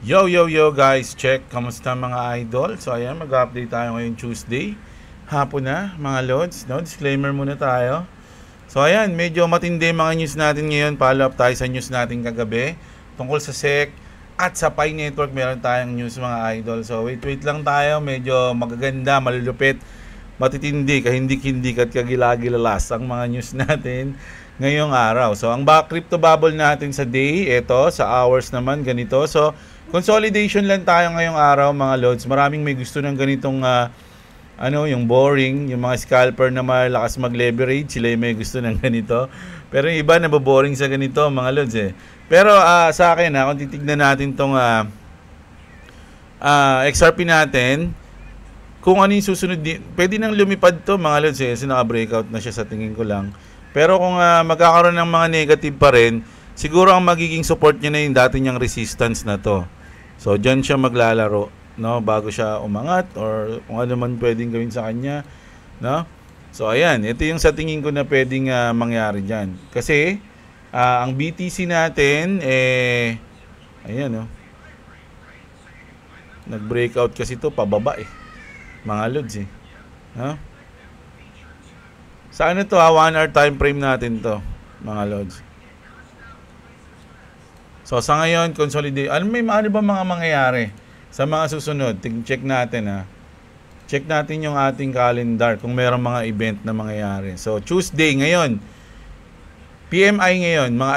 Yo guys, check. Kamusta mga idol? So ayan, mag-update tayo ngayon Tuesday. Hapon na mga lods, no? Disclaimer muna tayo. So ayan, medyo matindi mga news natin ngayon. Follow up tayo sa news natin kagabi tungkol sa SEC at sa Pi Network. Meron tayong news mga idol. So wait lang tayo. Medyo magaganda, malulupit, matitindi, kahindik-hindik at kagilagilalas ang mga news natin ngayong araw. So ang crypto bubble natin sa day, ito sa hours naman ganito. So consolidation lang tayo ngayong araw mga lods. Maraming may gusto ng ganitong yung boring, yung mga scalper na malakas mag-leverage, sila yung may gusto ng ganito. Pero yung iba naboboring sa ganito mga lods eh. Pero sa akin kung titignan natin tong XRP natin, kung ano yung susunod, pwede nang lumipad to mga lods eh, kasi naka-breakout na siya sa tingin ko lang. Pero kung magkakaroon ng mga negative pa rin, siguro ang magiging support niya na yung dati niyang resistance na to. So, dyan siya maglalaro, no? Bago siya umangat or kung ano man pwedeng gawin sa kanya, no? So, ayan. Ito yung sa tingin ko na pwedeng mangyari dyan. Kasi, ang BTC natin, ayan, no? Nag-breakout kasi to pababa eh. Mga lods eh. No? Sa ano to 1 hour time frame natin to, mga lods. So sa ngayon, consolidate. Ano ba mga mangyayari sa mga susunod? Check natin Check natin yung ating calendar kung mayroong mga event na mangyayari. So Tuesday ngayon, PMI ngayon, mga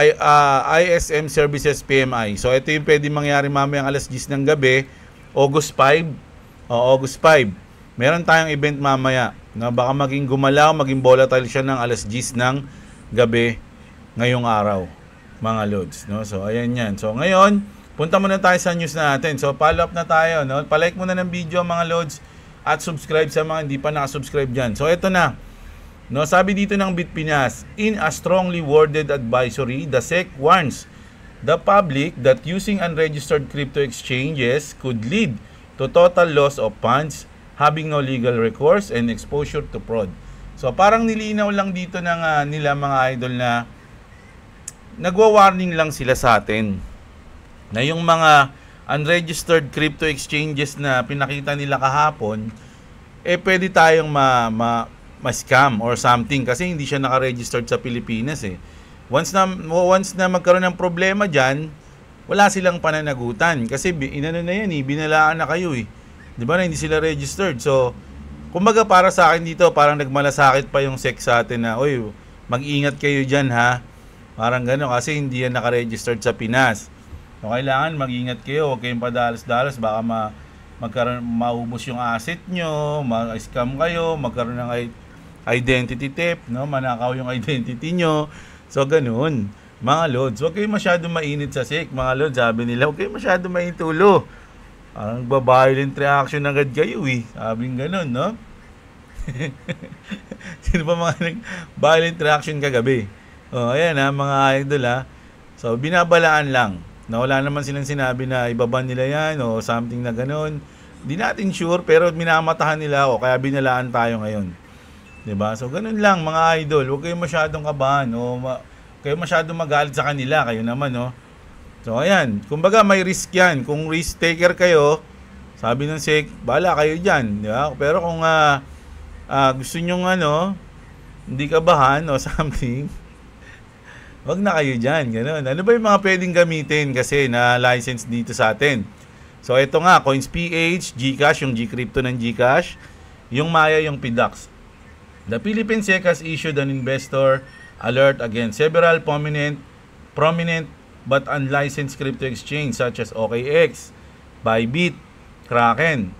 ISM Services PMI. So ito yung pwede mangyari mamayang alas 10 ng gabi, August 5. August 5. Meron tayong event mamaya na baka maging gumalaw, maging volatile siya ng alas 10 ng gabi ngayong araw. Mga loads, no? So ayan yan. So ngayon, punta muna tayo sa news natin. So follow up na tayo, no? Palike muna ng video mga loads at subscribe sa mga hindi pa nakasubscribe diyan. So ito na. No, sabi dito ng Bitpinas, in a strongly worded advisory, the SEC warns the public that using unregistered crypto exchanges could lead to total loss of funds, having no legal recourse and exposure to fraud. So parang nilinaw lang dito ng nila mga idol na nagwa-warning lang sila sa atin na yung mga unregistered crypto exchanges na pinakita nila kahapon, pwede tayong ma-scam or something kasi hindi siya naka-registered sa Pilipinas eh. Once na magkaroon ng problema dyan, wala silang pananagutan kasi inano na yan binalaan na kayo eh. Di ba na hindi sila registered? So, kumbaga para sa akin dito, parang nagmalasakit pa yung SEC sa atin na, oy, mag-ingat kayo dyan ha. Parang gano'n kasi hindi yan naka-registered sa Pinas. So, kailangan mag-ingat kayo. Huwag kayong padalas-dalas. Baka maubos yung asset nyo, ma-scam kayo, magkaroon ng identity theft, no? Manakaw yung identity nyo. So, gano'n. Mga lods, huwag kayong masyadong mainit sa SEC. Mga lods, sabi nila, huwag kayong masyadong mainit ulo. Parang violent reaction agad kayo eh. Sabing gano'n, no? Sino pa mga violent reaction kagabi? Ayan mga idol So, binabalaan lang. Na wala naman silang sinabi na ibaban nila yan o something na ganun. Di natin sure pero minamatahan nila kaya binalaan tayo ngayon. 'Di ba? So, ganun lang mga idol. Huwag kayong masyadong kabahan o kayo masyadong magalit sa kanila. Kayo naman, no? So, ayan. Kumbaga, may risk yan. Kung risk taker kayo, sabi ng SEC, bala kayo dyan. Di ba? Pero kung gusto nyong hindi kabahan o something, wag na kayo dyan, gano'n. Ano ba yung mga pwedeng gamitin kasi na license dito sa atin? So, ito nga, CoinsPH, GCash, yung Gcrypto ng GCash, yung Maya, yung PDAX. The Philippine SEC has issued an investor alert against several prominent but unlicensed crypto exchange such as OKX, Bybit, Kraken.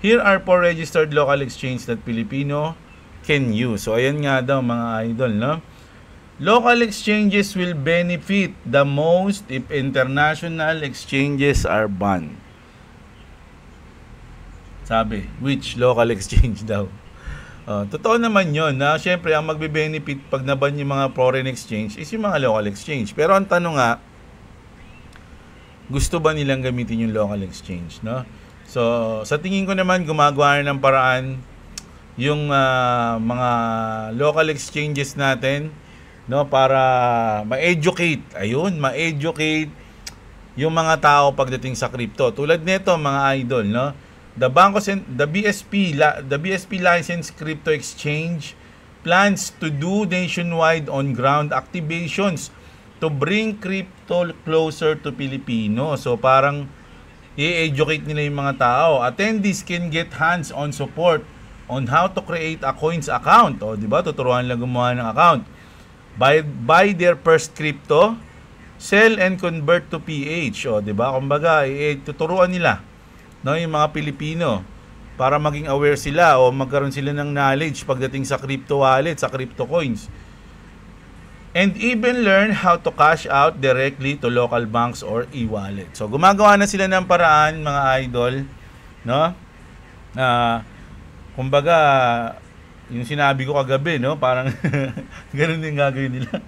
Here are 4 registered local exchange that Filipino can use. So, ayan nga daw mga idol, no? Local exchanges will benefit the most if international exchanges are banned. Sabi, which local exchange daw? Totoo naman yun na syempre ang magbe-benefit pag naban yung mga foreign exchange is yung mga local exchange. Pero ang tanong nga, gusto ba nilang gamitin yung local exchange, no? So, sa tingin ko naman gumagawa ng paraan yung mga local exchanges natin, no, para ma-educate yung mga tao pagdating sa crypto. Tulad nito mga idol, no? The BSP licensed crypto exchange plans to do nationwide on-ground activations to bring crypto closer to Filipino. So parang i-educate nila yung mga tao. Attendees can get hands-on support on how to create a coins account. O, di ba? Tuturuan lang gumawa ng account. Buy their first crypto, sell and convert to PH. O, di ba? Kumbaga, tuturuan nila, no, yung mga Pilipino para maging aware sila o magkaroon sila ng knowledge pagdating sa crypto wallet, sa crypto coins. And even learn how to cash out directly to local banks or e-wallet. So, gumagawa na sila ng paraan, mga idol, no? Kumbaga, yung sinabi ko kagabi, no? Parang ganun din gagawin nila.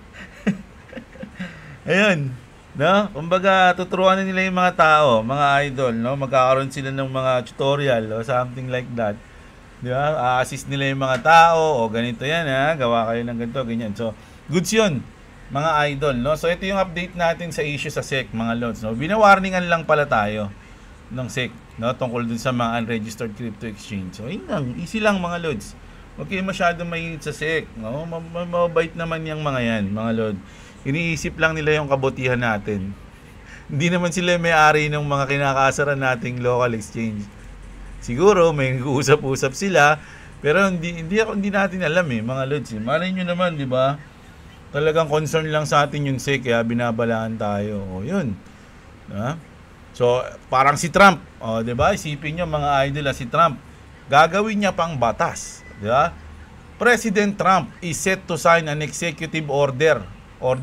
Ayun, no? Kumbaga, tuturuan na nila yung mga tao, mga idol, no? Magkakaroon sila ng mga tutorial o something like that. Di ba? A-assist nila yung mga tao, o ganito yan, ha? Gawa kayo ng ganito, ganyan. So, goods yun, mga idol, no? So, ito yung update natin sa issue sa SEC, mga lods, no? Binawarningan lang pala tayo ng SEC, no? Tungkol dun sa mga unregistered crypto exchange. So, yun lang, easy lang, mga lods. Huwag kayo masyado mainit sa SEC, no? Mabait naman yung mga yan, mga lods. Iniisip lang nila yung kabutihan natin. Hindi naman sila may-ari ng mga kinakasaran nating local exchange. Siguro, may nag-uusap-usap sila, pero hindi natin alam mga lods. Malay nyo naman, di ba? Talagang concern lang sa atin yung SEC, kaya binabalaan tayo. O, yun. Ha? So, parang si Trump. O, di ba? Isipin nyo, mga idol, si Trump. Gagawin niya pang batas. Di ba? President Trump is set to sign an executive order. Pag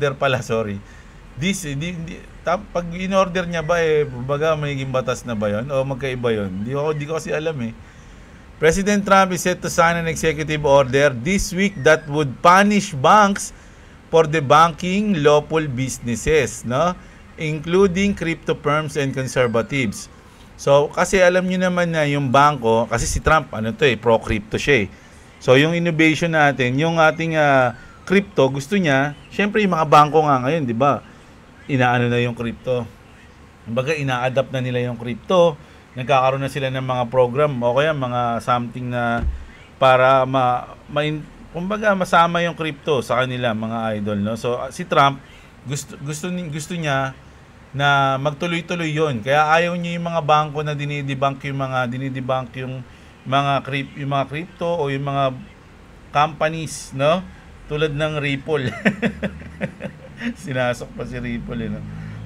in-order niya ba, baga magiging batas na ba yun? O magkaiba yun? Di ko kasi alam President Trump is set to sign an executive order this week that would punish banks for debunking lawful businesses, no? Including crypto firms and conservatives. So, kasi alam niyo naman na yung bangko, kasi si Trump, pro-crypto siya So, yung innovation natin, yung ating crypto, gusto niya, syempre yung mga bangko nga ngayon, di ba? Inaano na yung crypto. Kumbaga, ina-adapt na nila yung crypto. Nagkakaroon na sila ng mga program o kaya mga something na para kumbaga masama yung crypto sa kanila, mga idol, no? So, si Trump, gusto niya na magtuloy-tuloy yon. Kaya ayaw niya yung mga bangko na dinidebunk yung mga crypto o yung mga companies, no? Tulad ng Ripple. Sinasok pa si Ripple, no?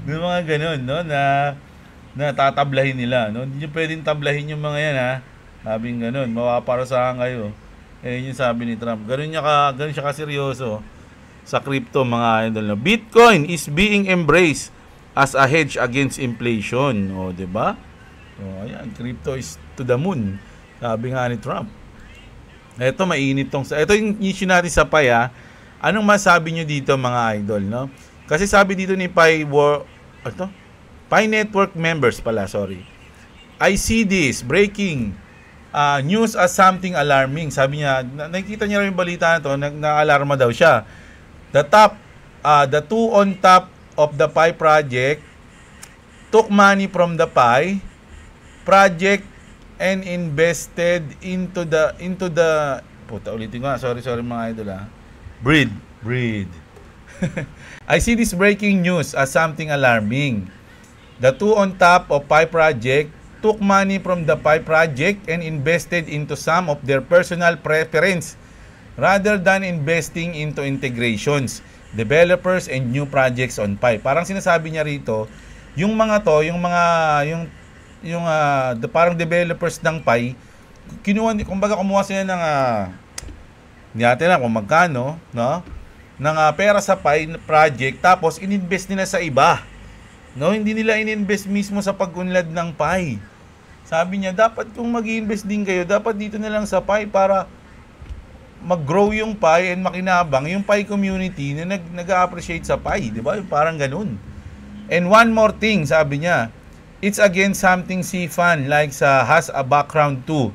Yung mga ganun, no? Na tatablahin nila, no? Hindi nyo pwedeng tablahin yung mga yan, ha? Sabing ganun, mapaparusahan kayo. Yun yung sabi ni Trump. Ganun siya kaseryoso sa crypto, mga idol, no? Bitcoin is being embraced as a hedge against inflation. O, diba? O, ayan, crypto is to the moon. Sabi nga ni Trump. Ito, mainit ito yung issue natin sa Pi, ha? Anong masabi nyo dito, mga idol, no? Kasi sabi dito ni Pi Network members pala, sorry. I see this breaking news as something alarming. Sabi niya, nakikita niya rin yung balita na to, na-alarma daw siya. The two on top of the Pi project took money from the Pi project and invested into the ulitin ko, sorry mga idol, breed. I see this breaking news as something alarming. The two on top of Pi project took money from the Pi project and invested into some of their personal preference rather than investing into integrations, developers and new projects on Pi. Parang sinasabi niya rito, yung parang developers ng Pi, kumuha sila ng hindi natin alam kung magkano, no? Ng pera sa Pi project, tapos ininvest nila sa iba. No, hindi nila ininvest mismo sa pag-unlad ng Pi. Sabi niya, dapat kung mag-i-invest din kayo, dapat dito na lang sa Pi para mag-grow yung Pi and makinabang yung Pi community na nag-appreciate sa Pi, di ba? Parang ganun. And one more thing, sabi niya, it's again something CFAN has a background too.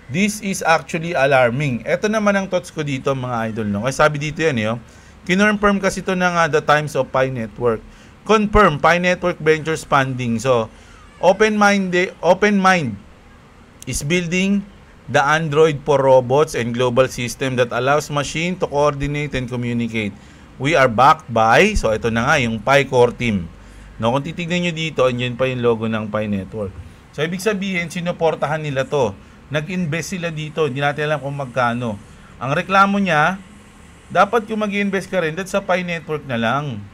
This is actually alarming. Ito naman ang thoughts ko dito, mga idol, no? Kasi sabi dito yan, kinonfirm kasi ito ng The Times of Pi Network. confirm Pi Network Ventures funding. So, Open Mind is building the Android for robots and global system that allows machine to coordinate and communicate. We are backed by, so ito na nga, yung Pi Core team. No, kung titignan nyo dito, andyan pa yung logo ng Pi Network. So, ibig sabihin, sinuportahan nila to. Nag-invest sila dito, hindi natin alam kung magkano. Ang reklamo niya, dapat kung mag-invest ka rin, that's sa Pi Network na lang.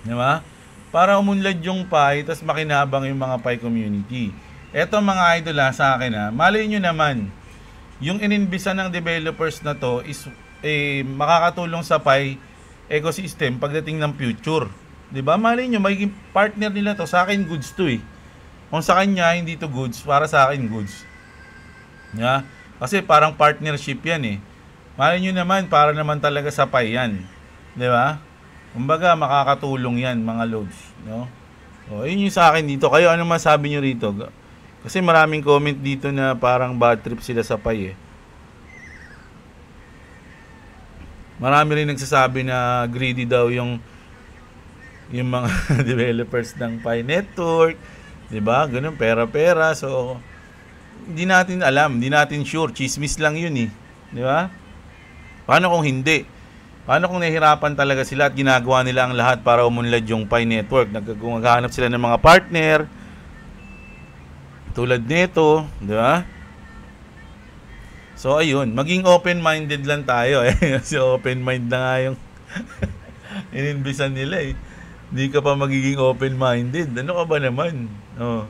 Diba? Para umunlad yung Pi, tapos makinabang yung mga Pi community. Eto mga idol sa akin malay nyo naman, yung ininvestan ng developers na to is makakatulong sa Pi ecosystem pagdating ng future. Diba? Malay nyo, magiging partner nila to. Sa akin, goods to Kung sa kanya, hindi to goods, para sa akin, goods. Yeah? Kasi parang partnership yan Malay nyo naman, para naman talaga sa Pi yan. Diba? Kumbaga, makakatulong yan, mga loads. No? So, yun yung sa akin dito. Kayo, ano masabi nyo rito? Kasi maraming comment dito na parang bad trip sila sa Pi Marami rin nagsasabi na greedy daw yung mga developers ng Pi Network. 'Di ba? Ganun, pera-pera. So, hindi natin alam, hindi natin sure. Chismis lang 'yun 'Di ba? Paano kung hindi? Paano kung nahihirapan talaga sila at ginagawa nila ang lahat para umunlad yung Pi Network? Naghahanap sila ng mga partner tulad nito, 'di ba? So ayun, maging open-minded lang tayo Kasi open-mind na nga yung ininvisan nila Hindi ka pa magiging open-minded. Ano ka ba naman? Oh.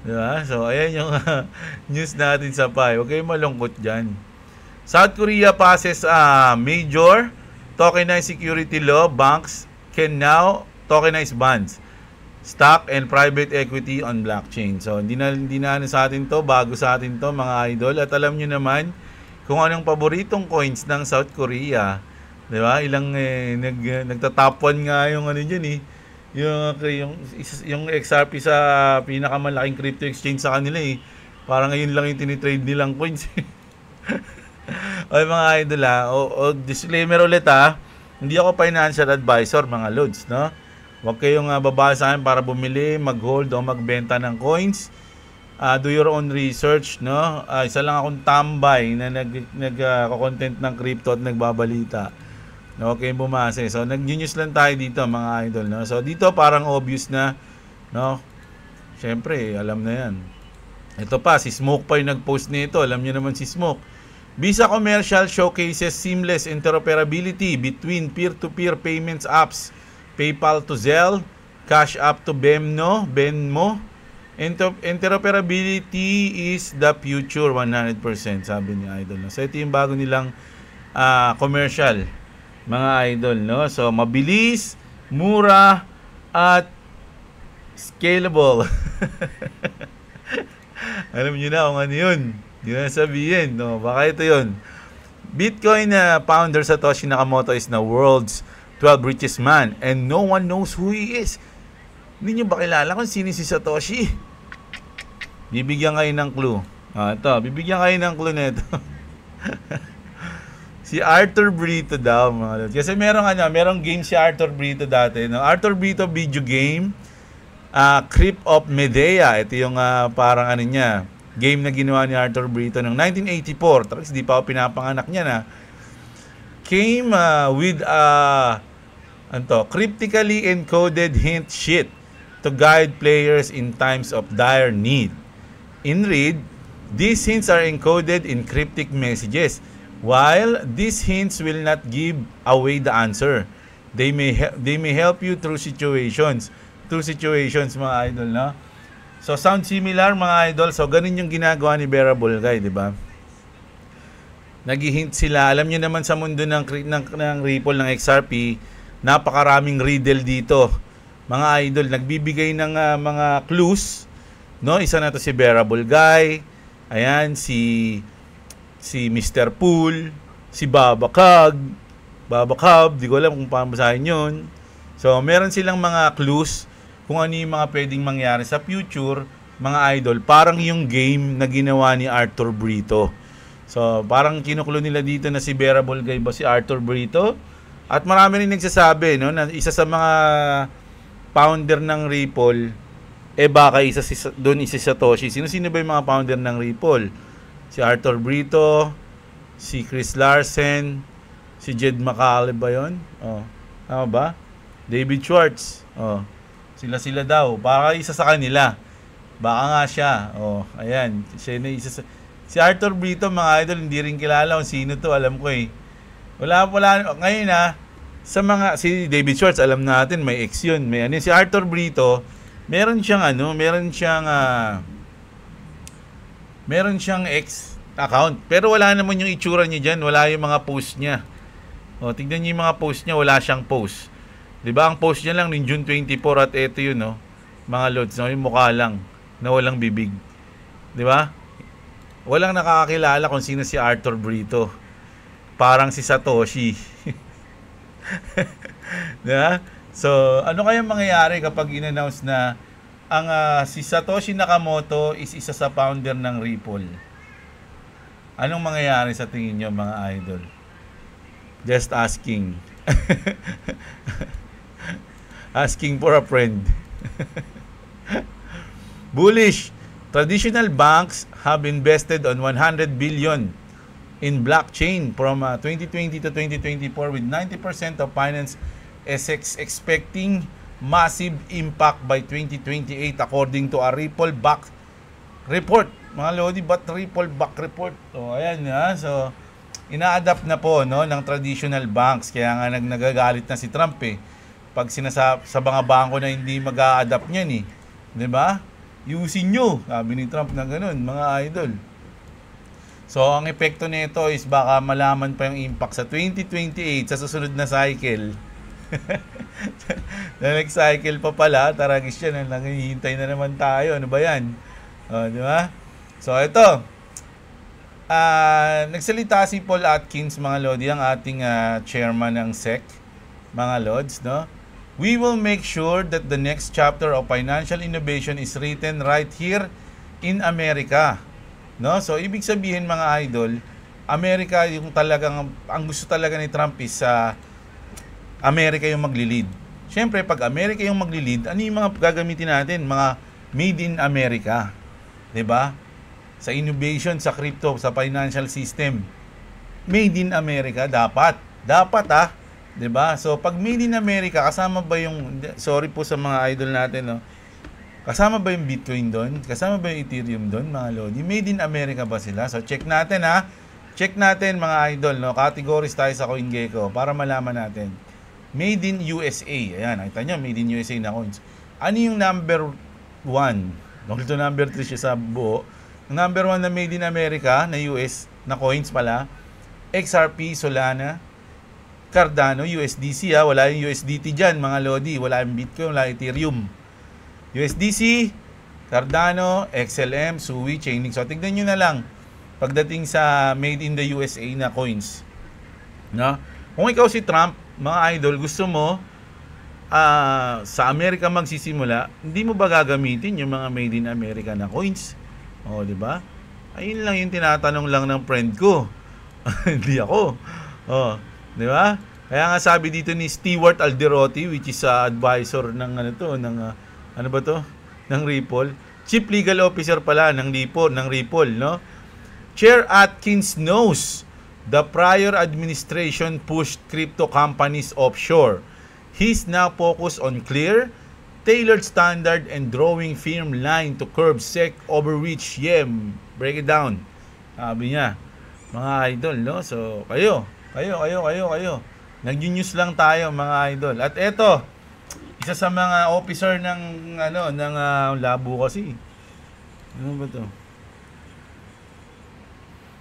'Di ba? So ayan yung news natin sa Pi. Huwag kayong malungkot diyan. South Korea passes a major tokenized security law. Banks can now tokenize bonds, stock and private equity on blockchain. So hindi na sa atin to, bago sa atin to mga idol. At alam niyo naman kung anong paboritong coins ng South Korea, 'di ba? Ilang nagta-top 1 nga yung ano diyan yung XRP sa pinakamalaking crypto exchange sa kanila Parang ngayon lang yung tinitrade nilang coins Ay mga idol disclaimer ulit hindi ako financial advisor mga loads, no? Huwag kayong babasa sa akin para bumili, mag-hold o magbenta ng coins. Do your own research, no? Isa lang akong tambay na nag-content ng crypto at nagbabalita. No, okay, bumase. So nag-news lang tayo dito mga idol, no? So dito parang obvious na, no? Syempre, alam na 'yan. Ito pa si Smoke pa yung nag-post nito. Alam niyo naman si Smoke. Visa Commercial showcases seamless interoperability between peer-to-peer payments apps, PayPal to Zelle, Cash App to Venmo. Interoperability is the future 100%, sabi ni Idol. So ito yung bago nilang commercial, mga idol, no? So mabilis, mura at scalable. Alam niyo na kung ano 'yun. Hindi na sabihin, no? Baka ito 'yun. Bitcoin founder Satoshi Nakamoto is the world's 12th richest man and no one knows who he is. Hindi niyo ba kilala kung sino si Satoshi? Bibigyan kayo ng clue. Bibigyan kayo ng clue nito. Si Arthur Brito daw, mga lods. Kasi merong game si Arthur Brito dati, no? Arthur Brito video game, Crypt of Medea. Ito yung parang niya, game na ginawa ni Arthur Brito noong 1984. Tapos di pa ako pinapanganak niya na. Came with cryptically encoded hint sheet to guide players in times of dire need. In read, these hints are encoded in cryptic messages. While these hints will not give away the answer, they may help you through situations. Mga idol, no? So sound similar mga idol. So ganun yung ginagawa ni Bearable Guy, di ba? Nag-hint sila. Alam niyo naman sa mundo ng Ripple ng XRP, napakaraming riddle dito. Mga idol, nagbibigay ng mga clues, no? Isa na to si Bearable Guy. Ayan, si Mr. Pool, si Baba Cub, di ko alam kung paano basahin yun. So, meron silang mga clues kung ano yung mga pwedeng mangyari sa future, mga idol. Parang yung game na ginawa ni Arthur Brito. So, parang kinukulo nila dito na si Bearable Guy ba si Arthur Brito? At marami rin nagsasabi, no, na isa sa mga founder ng Ripple, baka doon isa Satoshi. Sino ba yung mga founder ng Ripple? Si Arthur Brito, si Chris Larsen, si Jed McCaleb ba yun? Tama ba? David Schwartz. Sila daw. Baka isa sa kanila. Baka nga siya. Ayan. Siya na isa si Arthur Brito, mga idol, hindi rin kilala kung sino to. Alam ko eh. Wala. Ngayon si David Schwartz, alam natin, may ex yun. Si Arthur Brito, meron siyang ex account. Pero wala naman yung itsura niya dyan. Wala yung mga post niya. Tignan niyo yung mga post niya. Wala siyang post. Diba? Ang post niya lang ng June 24 at eto yun, mga lods. Yung mukha lang na walang bibig. Diba? Walang nakakakilala kung sino si Arthur Brito. Parang si Satoshi. Diba? So, ano kaya mangyayari kapag in-announce na si Satoshi Nakamoto is isa sa founder ng Ripple? Anong mangyayari sa tingin nyo, mga idol? Just asking. Asking for a friend. Bullish. Traditional banks have invested on 100 billion in blockchain from 2020 to 2024 with 90% of finance expecting massive impact by 2028 according to a Ripple back report. Mga lodi, Ripple back report? Ayan So, ina-adapt na po ng traditional banks. Kaya nga nagagalit na si Trump pag sa mga bangko na hindi mag-a-adapt niyan 'di ba? Yusin nyo, sabi ni Trump na ganun, mga idol. So, ang epekto nito is baka malaman pa yung impact sa 2028 sa susunod na cycle. The next cycle pa pala, taragis yan, nanghihintay na naman tayo. Ano ba yan? Di ba? So, ito. Nagsalita si Paul Atkins, mga lodi, ang ating chairman ng SEC, mga lods, We will make sure that the next chapter of financial innovation is written right here in America. So, ibig sabihin, mga idol, Amerika yung talagang, ang gusto talaga ni Trump is Amerika yung magli-lead. Siyempre, pag Amerika yung magli-lead, ano yung mga gagamitin natin? Mga made in America. 'Di ba? Sa innovation, sa crypto, sa financial system. Made in America, dapat. 'Di ba? So, pag made in America, kasama ba yung, sorry po sa mga idol natin, kasama ba yung Bitcoin doon? Kasama ba yung Ethereum doon, mga lodi? Made in America ba sila? So, check natin, Check natin, mga idol, Categories tayo sa CoinGecko para malaman natin. Made in USA. Ayan, nakita nyo, made in USA na coins. Ano yung number 1? Ito number 3 siya sa buo. Number 1 na made in America, na US, na coins pala, XRP, Solana, Cardano, USDC, wala yung USDT dyan, mga lodi. Wala yung Bitcoin, wala yung Ethereum. USDC, Cardano, XLM, Sui, Chainlink. So, tignan nyo na lang pagdating sa made in the USA na coins. Kung ikaw si Trump, mga idol, gusto mo sa Amerika magsisimula, hindi mo ba gagamitin yung mga made in America na coins? Di ba? Ayun lang yung tinatanong lang ng friend ko. Hindi ako. Di ba? Kaya nga sabi dito ni Stewart Alderotti, which is advisor ng ng Ripple, Chief Legal Officer pala ng Ripple, Chair Atkins knows the prior administration pushed crypto companies offshore. He's now focused on clear, tailored standard and drawing firm line to curb SEC overreach. Break it down. Sabi niya, mga idol, So, kayo. Nag-news lang tayo, mga idol. At eto, isa sa mga officer ng labo kasi. Ano ba 'to?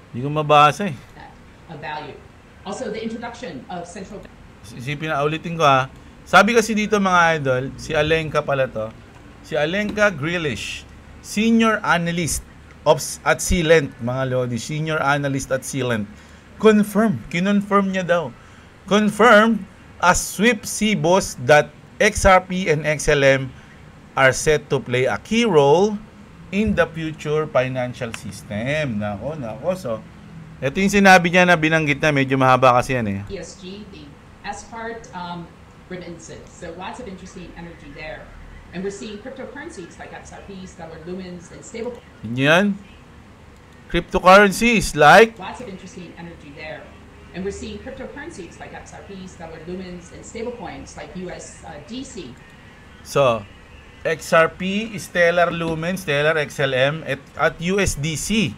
Hindi ko mabasa value. Also, the introduction of central ulitin ko Sabi kasi dito, mga idol, si Alenka pala to. Si Alenka Grealish, Senior Analyst at Sealant, mga lodi. Senior Analyst at Sealant. Kinonfirm niya daw. Confirmed as sweep CBOS that XRP and XLM are set to play a key role in the future financial system. Nako. So, ito yung sinabi niya na binanggit na, medyo mahaba kasi yan ESG, as part remittances. So lots of interesting energy there. And we're seeing cryptocurrencies like XRP, Stellar Lumens, and stable. Yan. Cryptocurrencies like Lots of interesting energy there. And we're seeing cryptocurrencies like XRP, Stellar Lumens, and stablecoins like USDC. So, XRP, Stellar Lumens, Stellar XLM at USDC,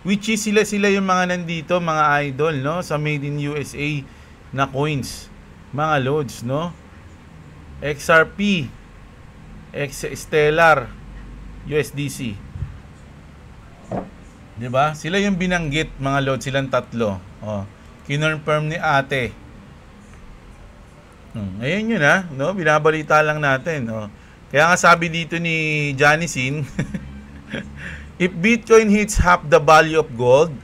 which is sila yung mga nandito, mga idol, no, sa made in USA na coins, mga loads, no. XRP, Stellar, USDC. 'Di ba? Sila yung binanggit, mga loads, silang tatlo. Oh, kinonfirm ni Ate. Ayun yun, ha, no, binabalita lang natin, oh. Kaya nga sabi dito ni Janisin, if Bitcoin hits half the value of gold,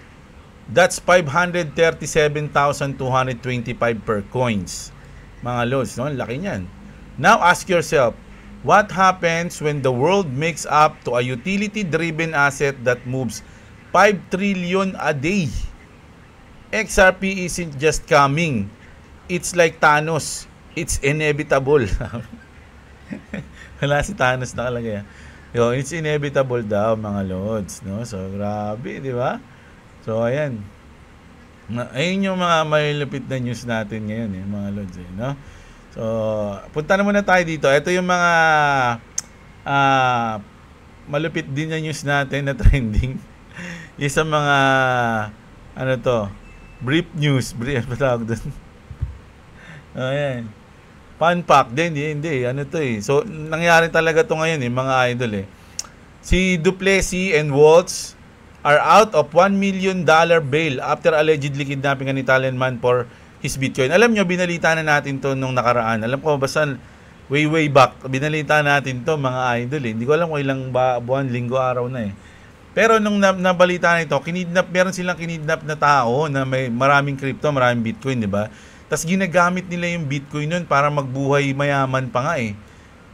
that's 537,225 per coins. Mga loads, no? Laki niyan. Now ask yourself, what happens when the world makes up to a utility-driven asset that moves 5 trillion a day? XRP isn't just coming. It's like Thanos. It's inevitable. Wala si Thanos nakalagay. Yo, it's inevitable daw, mga lods, no? So grabe, di ba? So ayan. Ayun yung mga malulupit na news natin ngayon, mga lods, no? So punta na muna tayo dito. Ito yung mga malupit din na news natin na trending. Isa mga ano to? Brief news, brief patawag doon. Ayan. Fun fact din, hindi. Ano to eh. So, nangyari talaga to ngayon mga idol eh. Si Duplessis and Waltz are out of $1 million bail after allegedly kidnapping an Italian man for his Bitcoin. Alam nyo, binalita na natin to nung nakaraan. Alam ko, basta way back, binalita natin to, mga idol eh. Hindi ko alam kung ilang buwan, linggo, araw na eh. Pero nung nabalita na ito, meron silang kinidnap na tao na may maraming crypto, maraming Bitcoin, di ba? Tapos ginagamit nila yung Bitcoin nun para magbuhay mayaman pa nga eh.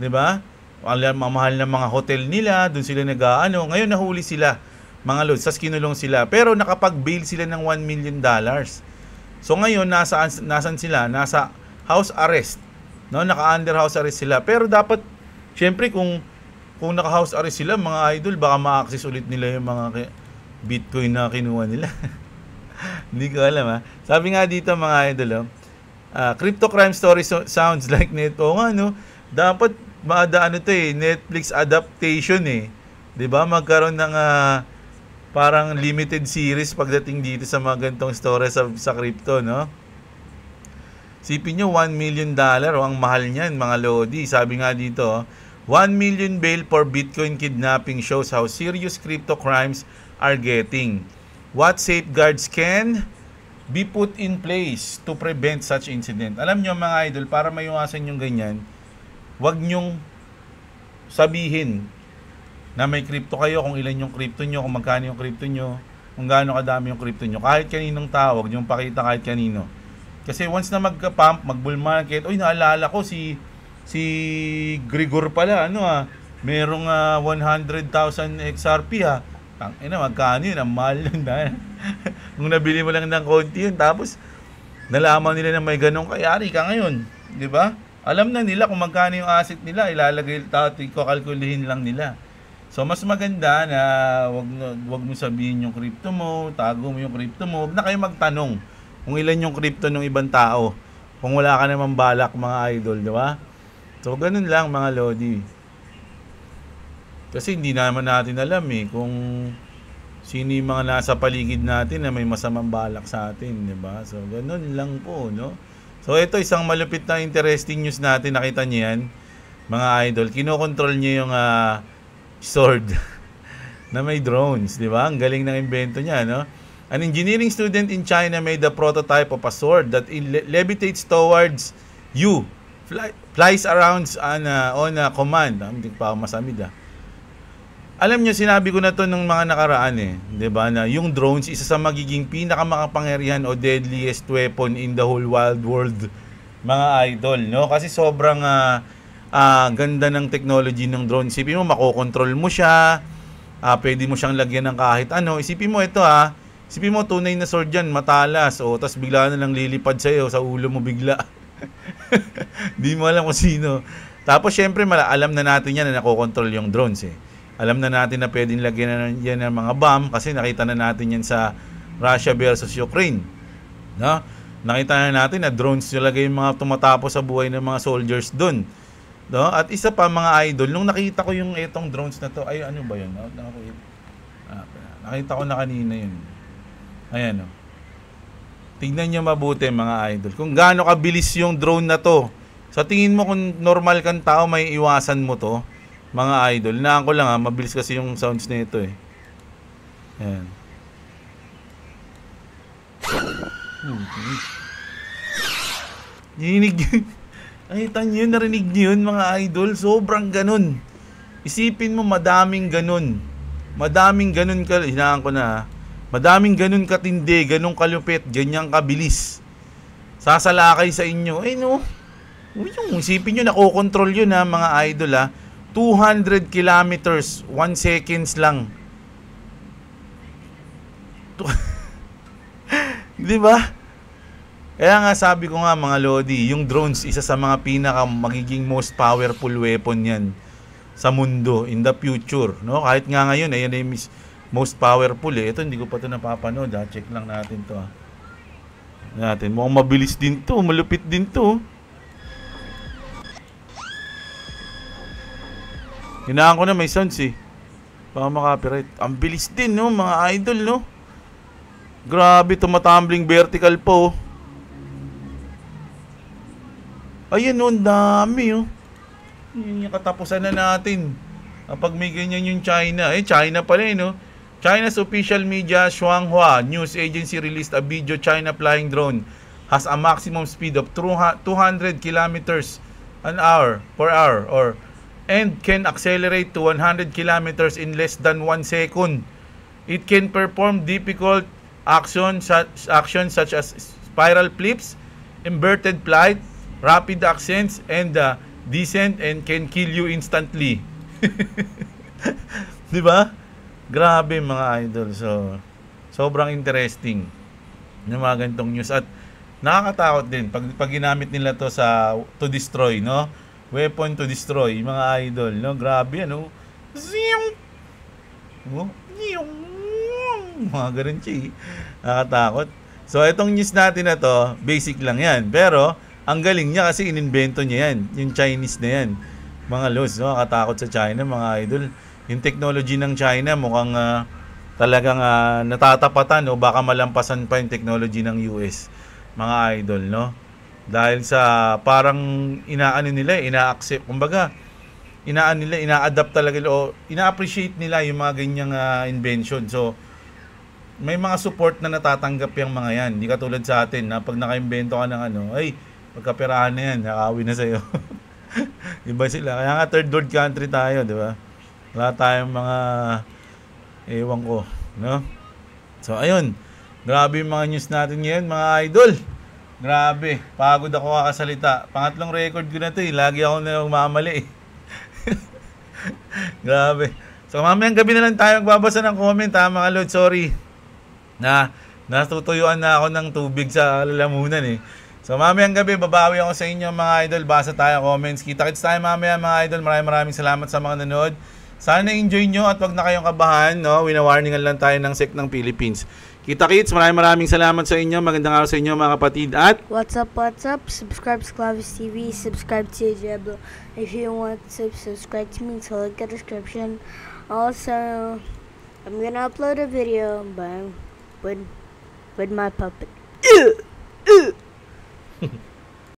'Di ba? Mamahal na mga hotel nila, doon sila nag-aano. Ngayon nahuli sila, mga lods, tas kinulong sila. Pero nakapag-bail sila ng $1 million. So ngayon nasaan sila? Nasa house arrest. No, naka-under house arrest sila. Pero dapat syempre kung naka-house arrest sila, mga idol, baka ma-access ulit nila yung mga Bitcoin na kinuha nila. Hindi ko alam ha. Sabi nga dito, mga idol, crypto crime story sounds like neto nga, no? Dapat maadaan to eh, Netflix adaptation eh. 'Di ba? Magkaroon ng parang limited series pagdating dito sa mga gantong story sa crypto, no? Sipin nyo, $1 million, ang mahal niyan, mga lodi. Sabi nga dito, 1 million bail for Bitcoin kidnapping shows how serious crypto crimes are getting. What safeguards can be put in place to prevent such incident? Alam nyo, mga idol, para maiwasan yung ganyan, wag nyong sabihin na may crypto kayo, kung ilan yung crypto nyo, kung magkano yung crypto nyo, kung gaano kadami yung crypto nyo. Kahit kaninong tao, wag nyong pakita kahit kanino. Kasi once na magka-pump, mag-bull market, oy, naalala ko si Gregor pala, merong 100,000 XRP ha. Tangina, magkano yun? Ang mahal yun. Kung nabili mo lang ng konti yun, tapos nalaman nila na may ganong kayari ka ngayon. Di ba? Alam na nila kung magkano yung asset nila, ilalagay, kakalkulihin lang nila. So, mas maganda na wag mo sabihin yung crypto mo, tago mo yung crypto mo. Wag na kayo magtanong kung ilan yung crypto ng ibang tao. Kung wala ka naman balak, mga idol, di ba? So, ganun lang, mga lodi. Kasi hindi naman natin alam kung sino yung mga nasa paligid natin na may masamang balak sa atin, di ba? So, ganun lang po, no? So, ito isang malupit na interesting news natin. Nakita niyo yan, mga idol. Kinokontrol niya yung sword na may drones, di ba? Ang galing ng invento niya, no? An engineering student in China made a prototype of a sword that levitates towards you, flies around on a command. Hindi pa ako masamid, Alam niyo, sinabi ko na to nung mga nakaraan 'di ba, na yung drones isa sa magiging pinakamakapangyarihan o deadliest weapon in the whole wild world, mga idol, no? Kasi sobrang ganda ng technology ng drone. Isipin mo, makokontrol mo siya, pwede mo siyang lagyan ng kahit ano. Isipin mo ito, isipin mo tunay na sword yan, matalas, tapos bigla na lang lilipad sa'yo, sa ulo mo bigla. Di mo alam kung sino. Tapos syempre alam na natin yan na nakokontrol yung drones eh. Alam na natin na pwedeng lagyan yan ng mga bomb kasi nakita na natin yan sa Russia versus Ukraine. No? Nakita na natin na drones talaga yung mga tumatapos sa buhay ng mga soldiers doon. No? At isa pa mga idol, nung nakita ko yung itong drones na to, ay ano ba yun? Nakita ko na kanina yun. Ayan o. Tignan nyo mabuti mga idol. Kung gaano kabilis yung drone na to. Sa tingin mo kung normal kang tao, may iwasan mo to. Mga idol. Hinaan ko lang ha. Mabilis kasi yung sounds na ito eh. Ayan. Narinig yun. Nakita nyo yun, narinig nyo yun mga idol. Sobrang ganun. Isipin mo madaming ganun. Madaming ganun ka. Hinaan ko na ha. Madaming ganun katindi, ganun kalupit, ganyang kabilis. Sasalakay sa inyo. Eh no. Yung isipin nyo, nakokontrol yun ha, mga idol ha. 200 kilometers, 1 seconds lang. Di ba? Kaya nga sabi ko nga mga Lodi, yung drones, isa sa mga pinaka magiging most powerful weapon yan sa mundo in the future. No? Kahit nga ngayon, ayan na yung most powerful eh. Ito hindi ko pa ito napapanood ha. Check lang natin to ha. Natin. Mukhang mabilis din to. Malupit din to. Hinaan ko na may sounds eh. Baka makapiright. Ang bilis din no mga idol no. Grabe tumatumbling vertical po. Ayan no, ang dami oh. Yung katapusan na natin. Kapag may ganyan yung China. Eh China pala eh no. China's official media Xinhua News Agency released a video. China flying drone has a maximum speed of 200 kilometers an hour per hour and can accelerate to 100 kilometers in less than 1 second. It can perform difficult actions such as spiral flips, inverted flight, rapid ascents, and descent, and can kill you instantly. Di ba? Grabe mga idol. So, sobrang interesting ng mga ganitong news. At nakakatakot din pag ginamit nila to to destroy, no? Weapon to destroy, mga idol, no? Grabe, ano? Zing! Oh, mga ganun siya. Nakakatakot. So, itong news natin na to, basic lang yan. Pero, ang galing niya kasi inimbento niya yan. Yung Chinese na yan. Mga lods, no? Nakakatakot sa China, mga idol. Yung technology ng China mukhang talagang natatapatan o baka malampasan pa yung technology ng US, mga idol, no? Dahil sa parang ina-accept, kumbaga, ina-adapt talaga o ina-appreciate nila yung mga ganyang invention. So, may mga support na natatanggap yung mga yan. Hindi katulad sa atin na pag naka-invento ka ng ay, pagkapirahan na yan, nakawin na sa'yo. Iba sila. Kaya nga third world country tayo, di ba? Wala tayong mga ewan ko, no? So, ayun. Grabe yung mga news natin ngayon, mga idol. Grabe. Pagod ako kakasalita. Pangatlong record ko na to eh. Lagi ako na umamali eh. Grabe. So, mamayang gabi na lang tayo magbabasa ng comment ha, mga lord. Sorry. Natutuyuan na ako ng tubig sa lalamunan eh. So, mamayang gabi, babawi ako sa inyo, mga idol. Basa tayo comments. Kita-kits tayo mamaya, mga idol. Maraming salamat sa mga nanood. Sana enjoy nyo at wag na kayong kabahan, no? Winawarningan lang tayo ng SEC ng Philippines. Kita-kits, maraming salamat sa inyo. Magandang araw sa inyo, mga kapatid. At what's up? Subscribe to Clavis TV. Subscribe to Diablo. If you want to subscribe to me, so look at the description. Also, I'm gonna upload a video with my puppet.